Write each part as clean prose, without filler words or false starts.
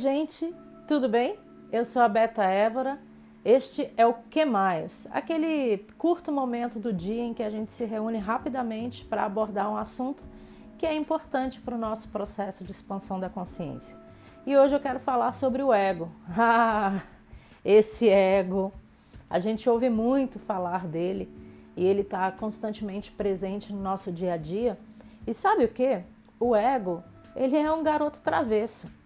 gente, tudo bem? Eu sou a Beta Évora. Este é o Que Mais? Aquele curto momento do dia em que a gente se reúne rapidamente para abordar um assunto que é importante para o nosso processo de expansão da consciência. E hoje eu quero falar sobre o ego. Esse ego, a gente ouve muito falar dele e ele está constantemente presente no nosso dia a dia. E sabe o que? O ego, ele é um garoto travesso.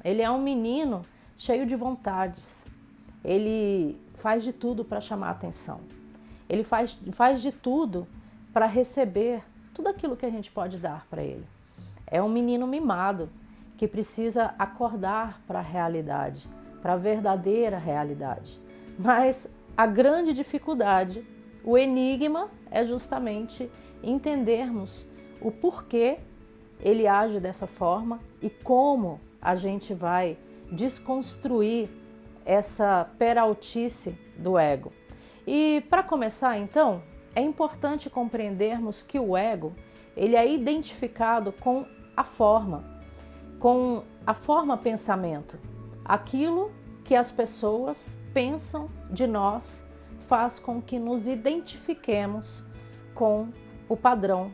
Ele é um menino cheio de vontades. Ele faz de tudo para chamar a atenção. Ele faz de tudo para receber tudo aquilo que a gente pode dar para ele. É um menino mimado que precisa acordar para a realidade, para a verdadeira realidade. Mas a grande dificuldade, o enigma, é justamente entendermos o porquê ele age dessa forma e como a gente vai desconstruir essa peraltice do ego. E para começar, então, é importante compreendermos que o ego, ele é identificado com a forma pensamento. Aquilo que as pessoas pensam de nós faz com que nos identifiquemos com o padrão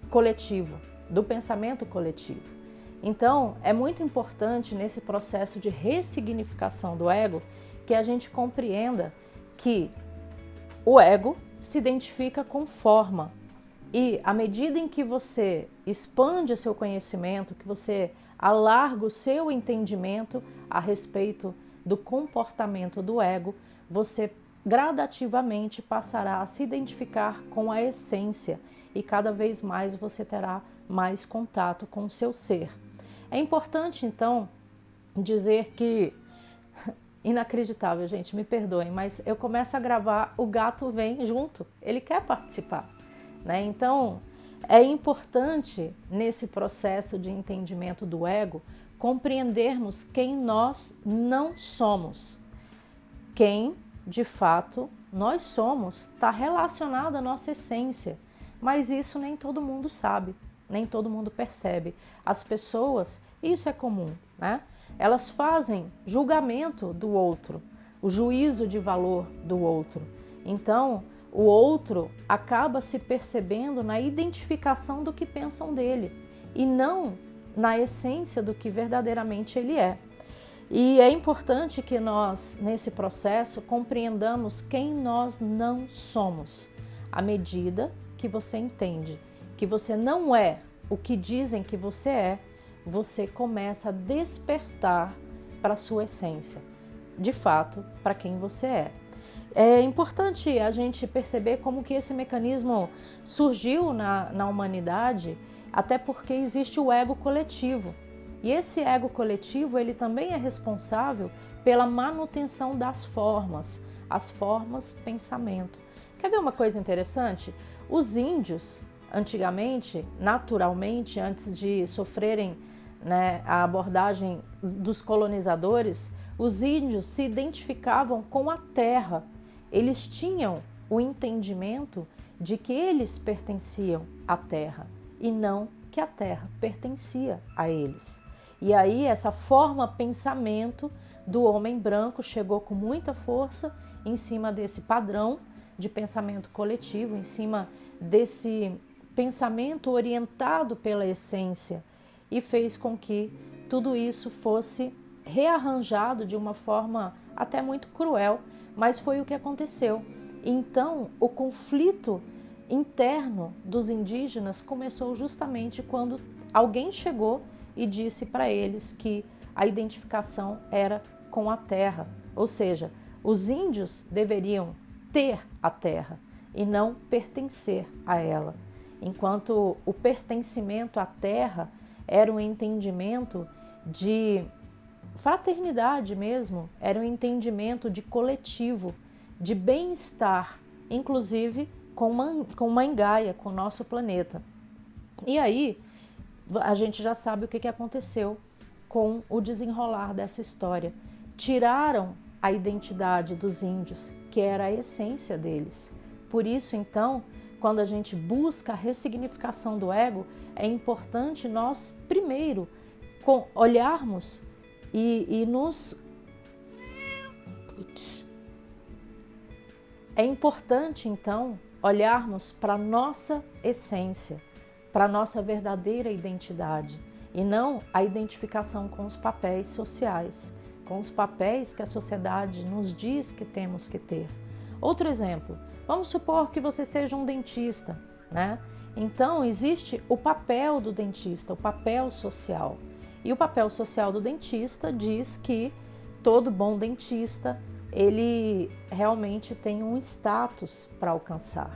coletivo, do pensamento coletivo. Então, é muito importante nesse processo de ressignificação do ego que a gente compreenda que o ego se identifica com forma. E à medida em que você expande o seu conhecimento, que você alarga o seu entendimento a respeito do comportamento do ego, você gradativamente passará a se identificar com a essência e cada vez mais você terá mais contato com o seu ser. É importante, então, dizer que, inacreditável, gente, me perdoem, mas eu começo a gravar, o gato vem junto, ele quer participar, né? Então, é importante, nesse processo de entendimento do ego, compreendermos quem nós não somos. Quem, de fato, nós somos está relacionado à nossa essência, mas isso nem todo mundo sabe. Nem todo mundo percebe. As pessoas, isso é comum, né? Elas fazem julgamento do outro, o juízo de valor do outro. Então, o outro acaba se percebendo na identificação do que pensam dele e não na essência do que verdadeiramente ele é. E é importante que nós, nesse processo, compreendamos quem nós não somos, à medida que você entende que você não é o que dizem que você é, você começa a despertar para a sua essência, de fato, para quem você é. É importante a gente perceber como que esse mecanismo surgiu na humanidade, até porque existe o ego coletivo. E esse ego coletivo, ele também é responsável pela manutenção das formas, as formas pensamento. Quer ver uma coisa interessante? Os índios, antigamente, naturalmente, antes de sofrerem, né, a abordagem dos colonizadores, os índios se identificavam com a terra. Eles tinham o entendimento de que eles pertenciam à terra e não que a terra pertencia a eles. E aí essa forma pensamento do homem branco chegou com muita força em cima desse padrão de pensamento coletivo, em cima desse pensamento orientado pela essência e fez com que tudo isso fosse rearranjado de uma forma até muito cruel, mas foi o que aconteceu. Então, o conflito interno dos indígenas começou justamente quando alguém chegou e disse para eles que a identificação era com a terra, ou seja, os índios deveriam ter a terra e não pertencer a ela. Enquanto o pertencimento à terra era um entendimento de fraternidade mesmo, era um entendimento de coletivo, de bem-estar, inclusive com Mãe Gaia, com o nosso planeta. E aí, a gente já sabe o que aconteceu com o desenrolar dessa história. Tiraram a identidade dos índios, que era a essência deles. Por isso, então, quando a gente busca a ressignificação do ego, é importante nós, primeiro, olharmos e é importante, então, olharmos para a nossa essência, para a nossa verdadeira identidade, e não a identificação com os papéis sociais, com os papéis que a sociedade nos diz que temos que ter. Outro exemplo, vamos supor que você seja um dentista, né? Então, existe o papel do dentista, o papel social. E o papel social do dentista diz que todo bom dentista, ele realmente tem um status para alcançar.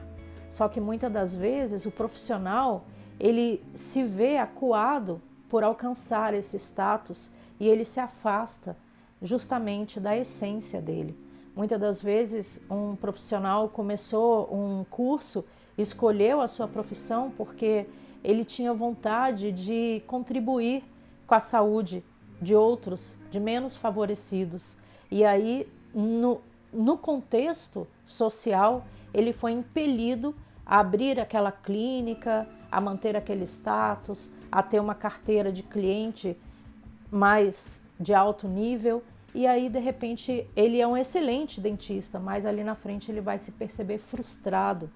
Só que muitas das vezes o profissional, ele se vê acuado por alcançar esse status e ele se afasta justamente da essência dele. Muitas das vezes um profissional começou um curso, escolheu a sua profissão porque ele tinha vontade de contribuir com a saúde de outros, de menos favorecidos. E aí, no contexto social, ele foi impelido a abrir aquela clínica, a manter aquele status, a ter uma carteira de cliente mais de alto nível. E aí, de repente, ele é um excelente dentista, mas ali na frente ele vai se perceber frustrado,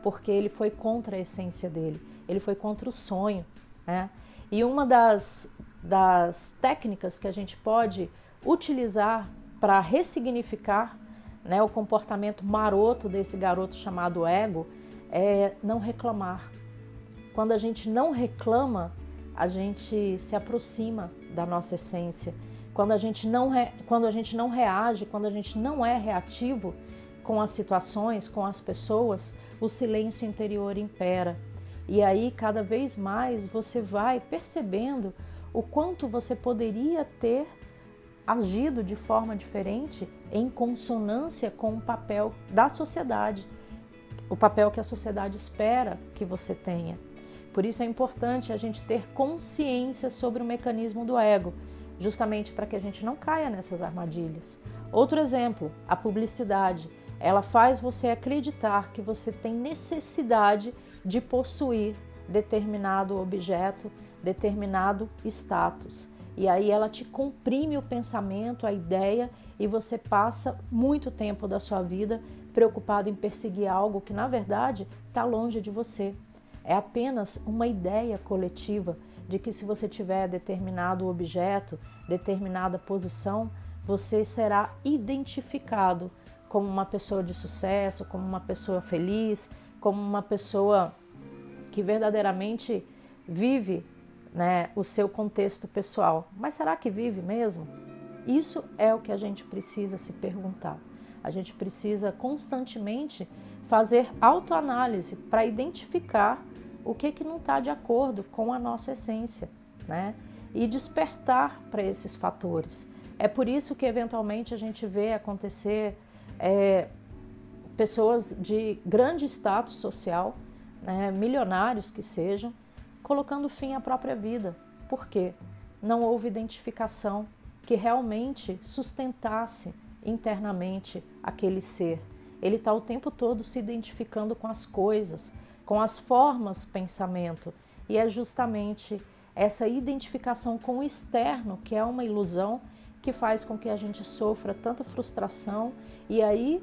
porque ele foi contra a essência dele, ele foi contra o sonho, né? E uma das técnicas que a gente pode utilizar para ressignificar, né, o comportamento maroto desse garoto chamado ego é não reclamar. Quando a gente não reclama, a gente se aproxima da nossa essência. Quando a gente não reage, quando a gente não é reativo com as situações, com as pessoas, o silêncio interior impera. E aí, cada vez mais, você vai percebendo o quanto você poderia ter agido de forma diferente em consonância com o papel da sociedade, o papel que a sociedade espera que você tenha. Por isso é importante a gente ter consciência sobre o mecanismo do ego, justamente para que a gente não caia nessas armadilhas. Outro exemplo, a publicidade. Ela faz você acreditar que você tem necessidade de possuir determinado objeto, determinado status. E aí ela te comprime o pensamento, a ideia, e você passa muito tempo da sua vida preocupado em perseguir algo que, na verdade, está longe de você. É apenas uma ideia coletiva de que se você tiver determinado objeto, determinada posição, você será identificado como uma pessoa de sucesso, como uma pessoa feliz, como uma pessoa que verdadeiramente vive, né, o seu contexto pessoal. Mas será que vive mesmo? Isso é o que a gente precisa se perguntar. A gente precisa constantemente fazer autoanálise para identificar o que não está de acordo com a nossa essência, né? E despertar para esses fatores. É por isso que eventualmente a gente vê acontecer pessoas de grande status social, né, milionários que sejam, colocando fim à própria vida. Por quê? Não houve identificação que realmente sustentasse internamente aquele ser. Ele está o tempo todo se identificando com as coisas, com as formas pensamento. E é justamente essa identificação com o externo, que é uma ilusão, que faz com que a gente sofra tanta frustração. E aí,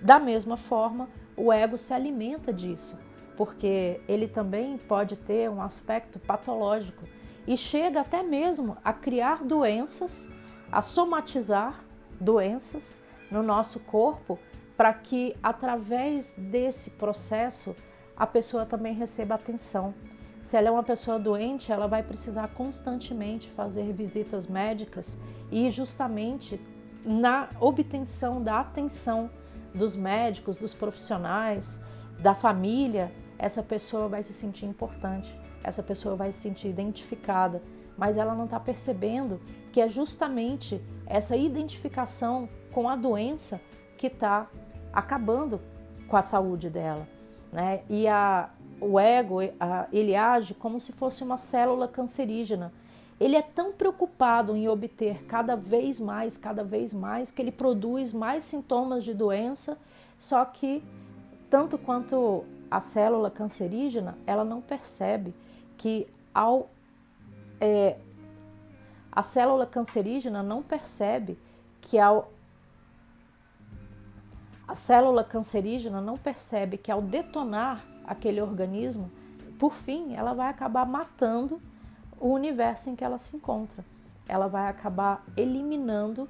da mesma forma, o ego se alimenta disso, porque ele também pode ter um aspecto patológico e chega até mesmo a criar doenças, a somatizar doenças no nosso corpo, para que através desse processo a pessoa também receba atenção. Se ela é uma pessoa doente, ela vai precisar constantemente fazer visitas médicas e justamente na obtenção da atenção dos médicos, dos profissionais, da família, essa pessoa vai se sentir importante, essa pessoa vai se sentir identificada, mas ela não está percebendo que é justamente essa identificação com a doença que está acabando com a saúde dela, né? E o ego, ele age como se fosse uma célula cancerígena. Ele é tão preocupado em obter cada vez mais, que ele produz mais sintomas de doença, só que, tanto quanto a célula cancerígena, ela não percebe que ao A célula cancerígena não percebe que ao detonar aquele organismo, por fim, ela vai acabar matando o universo em que ela se encontra. Ela vai acabar eliminando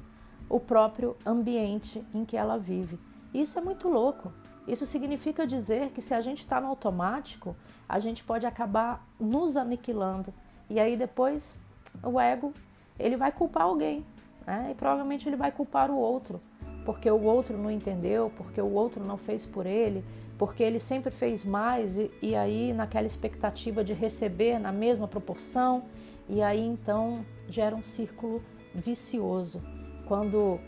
o próprio ambiente em que ela vive. Isso é muito louco. Isso significa dizer que se a gente está no automático, a gente pode acabar nos aniquilando. E aí depois o ego, ele vai culpar alguém, né? E provavelmente ele vai culpar o outro, porque o outro não entendeu, porque o outro não fez por ele, porque ele sempre fez mais e aí naquela expectativa de receber na mesma proporção, e aí então gera um círculo vicioso. Quando,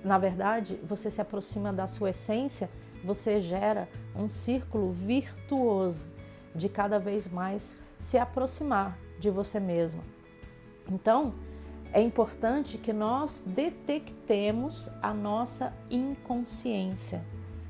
na verdade, você se aproxima da sua essência, você gera um círculo virtuoso de cada vez mais se aproximar de você mesma. Então, é importante que nós detectemos a nossa inconsciência.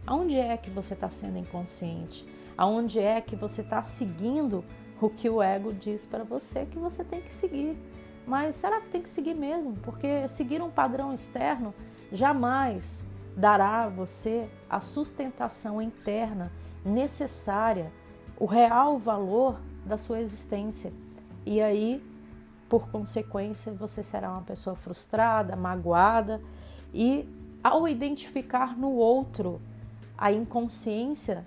Aonde é que você está sendo inconsciente? Aonde é que você está seguindo o que o ego diz para você que você tem que seguir? Mas será que tem que seguir mesmo? Porque seguir um padrão externo jamais dará a você a sustentação interna necessária, o real valor da sua existência. E aí, por consequência, você será uma pessoa frustrada, magoada, e ao identificar no outro a inconsciência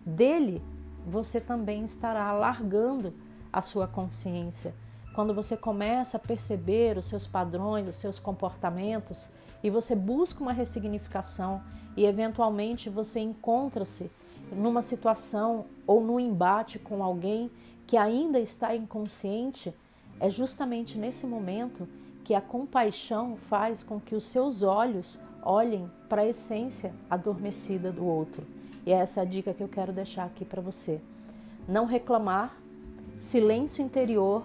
dele, você também estará largando a sua consciência. Quando você começa a perceber os seus padrões, os seus comportamentos, e você busca uma ressignificação e eventualmente você encontra-se numa situação ou no embate com alguém que ainda está inconsciente, é justamente nesse momento que a compaixão faz com que os seus olhos olhem para a essência adormecida do outro. E é essa a dica que eu quero deixar aqui para você. Não reclamar, silêncio interior,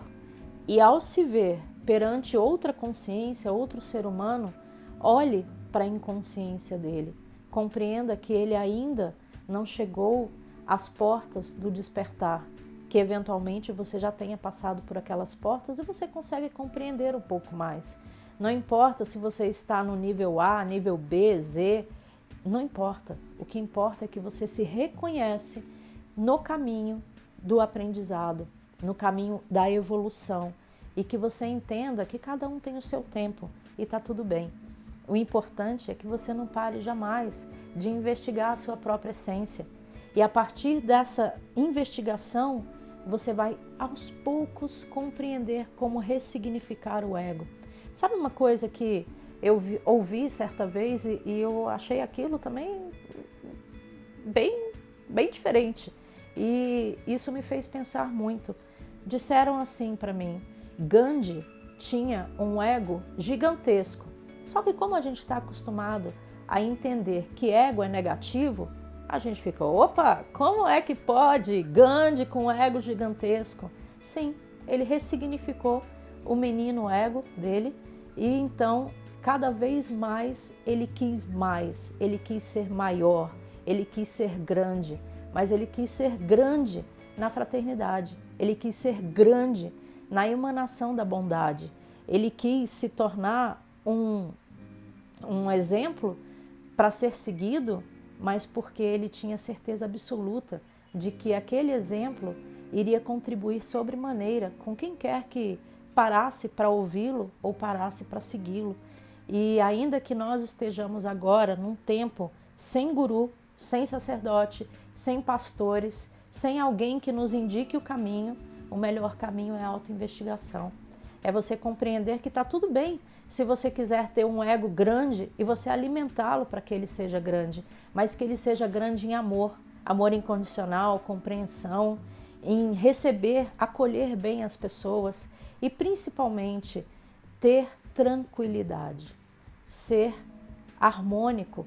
e ao se ver perante outra consciência, outro ser humano, olhe para a inconsciência dele. Compreenda que ele ainda não chegou às portas do despertar, que eventualmente você já tenha passado por aquelas portas e você consegue compreender um pouco mais. Não importa se você está no nível A, nível B, Z, não importa. O que importa é que você se reconhece no caminho do aprendizado, no caminho da evolução, e que você entenda que cada um tem o seu tempo e está tudo bem. O importante é que você não pare jamais de investigar a sua própria essência. E a partir dessa investigação, você vai aos poucos compreender como ressignificar o ego. Sabe uma coisa que eu ouvi certa vez e eu achei aquilo também bem diferente. E isso me fez pensar muito. Disseram assim para mim: Gandhi tinha um ego gigantesco. Só que como a gente está acostumado a entender que ego é negativo, a gente fica, opa, como é que pode Gandhi com ego gigantesco? Sim, ele ressignificou o menino ego dele e então cada vez mais, ele quis ser maior, ele quis ser grande, mas ele quis ser grande na fraternidade, ele quis ser grande na emanação da bondade, ele quis se tornar um exemplo para ser seguido, mas porque ele tinha certeza absoluta de que aquele exemplo iria contribuir sobremaneira com quem quer que parasse para ouvi-lo ou parasse para segui-lo. E ainda que nós estejamos agora num tempo sem guru, sem sacerdote, sem pastores, sem alguém que nos indique o caminho, o melhor caminho é a autoinvestigação. É você compreender que está tudo bem se você quiser ter um ego grande e você alimentá-lo para que ele seja grande, mas que ele seja grande em amor, amor incondicional, compreensão, em receber, acolher bem as pessoas e principalmente ter tranquilidade, ser harmônico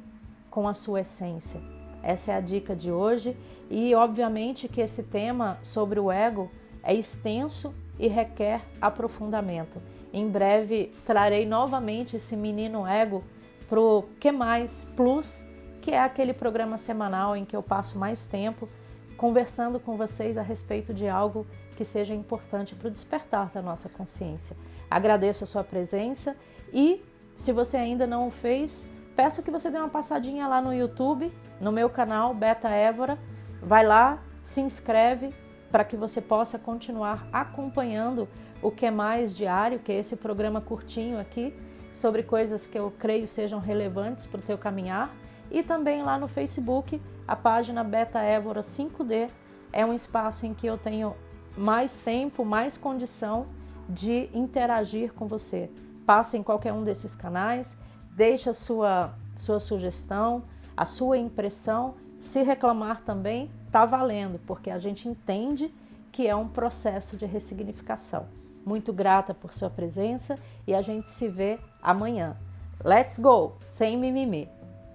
com a sua essência. Essa é a dica de hoje e obviamente que esse tema sobre o ego é extenso e requer aprofundamento. Em breve trarei novamente esse menino ego para o Que Mais Plus, que é aquele programa semanal em que eu passo mais tempo conversando com vocês a respeito de algo que seja importante para o despertar da nossa consciência. Agradeço a sua presença e, se você ainda não o fez, peço que você dê uma passadinha lá no YouTube, no meu canal Beta Évora. Vai lá, se inscreve para que você possa continuar acompanhando o Que Mais Diário, que é esse programa curtinho aqui, sobre coisas que eu creio sejam relevantes para o teu caminhar. E também lá no Facebook, a página Beta Évora 5D é um espaço em que eu tenho mais tempo, mais condição de interagir com você. Passe em qualquer um desses canais, deixe a sua sugestão, a sua impressão. Se reclamar também, tá valendo, porque a gente entende que é um processo de ressignificação. Muito grata por sua presença e a gente se vê amanhã. Let's go! Sem mimimi.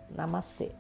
Namastê.